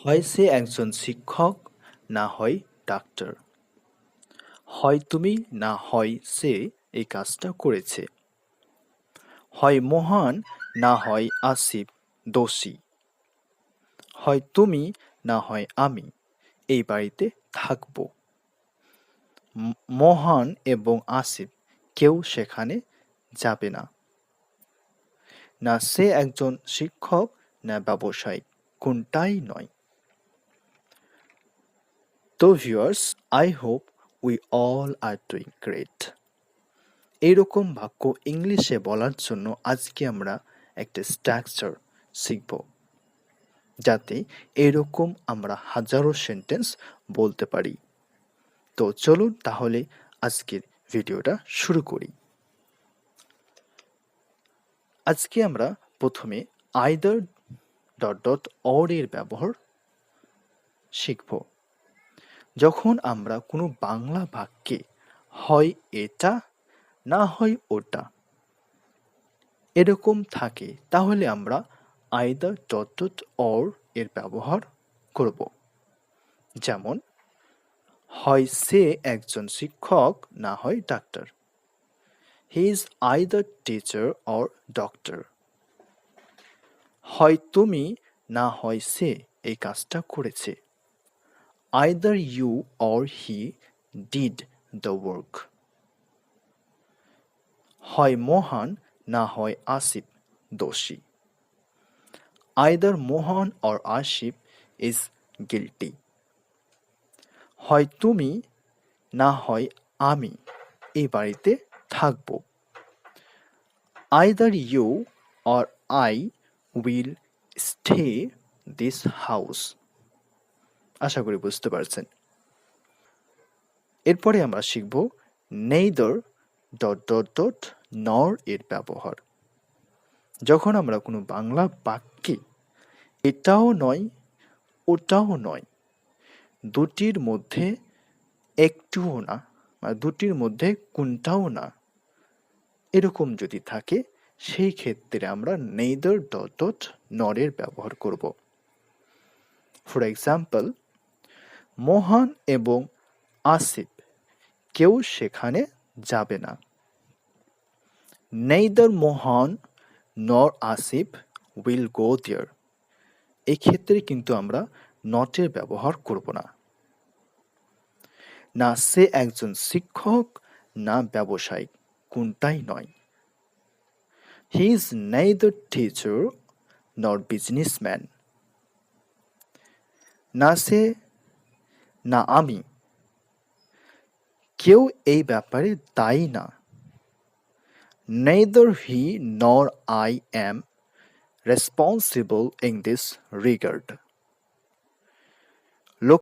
হয় সে একজন শিক্ষক, না হয় ডাক্তার। হয় তুমি, না হয় সে এই কাজটা করেছে। হয় মোহন, না হয় আসিফ দোষী। হয় তুমি, না হয় আমি এই বাড়িতে থাকব। মোহন এবং আসিফ কেউ সেখানে যাবে না। না সে একজন শিক্ষক, না ব্যবসায়ী, কোনটাই নয়। তো viewers, I hope we all are doing great. এইরকম বাক্য ইংলিশে বলার জন্য আজকে আমরা একটা স্ট্রাকচার শিখব, যাতে এরকম আমরা হাজারো সেন্টেন্স বলতে পারি। তো চলুন তাহলে আজকের ভিডিওটা শুরু করি। আজকে আমরা প্রথমে আইদার ডট ডট অর এর ব্যবহার শিখব। যখন আমরা কোনো বাংলা বাক্যে হয় এটা, না হয় ওটা এরকম থাকে, তাহলে আমরা আইদার ডট ডট অর এর ব্যবহার করব। যেমন, হয় সে একজন শিক্ষক, না হয় ডাক্তার। He is either teacher or doctor. হয় তুমি, না হয় সে এই কাজটা করেছে। Either you or he did the work. হয় মোহন, না হয় আসিফ দোষী। Either Mohan or Asif is guilty. হয় তুমি, না হয় আমি এই বাড়িতে থাকব। Either you or I will stay this house. আশা করি বুঝতে পারছেন। এরপরে আমরা শিখব নেইদার ডট ডট ডট নর এর ব্যবহার। যখন আমরা কোনো বাংলা বাক্যে এটাও নয় ওটাও নয়, দুটির মধ্যে একটুও না, বা দুটির মধ্যে কোনটাও না এরকম যদি থাকে, সেই ক্ষেত্রে আমরা নেইদার ডট ডট নর এর ব্যবহার করব। ফর এক্সাম্পল, মোহন এবং আসিফ কেউ সেখানে যাবে না। নেইদার মোহন নর আসিফ উইল গো দেয়ার। এই ক্ষেত্রে কিন্তু আমরা নটের ব্যবহার করব না। না সে একজন শিক্ষক, না ব্যবসায়ী, কোনটাই নয়। হি ইজ নেইদার টিচার নর বিজনেসম্যান। না সে, না আমি, কেউ এই ব্যাপারে দায়ী না। Neither he nor I am responsible in this regard.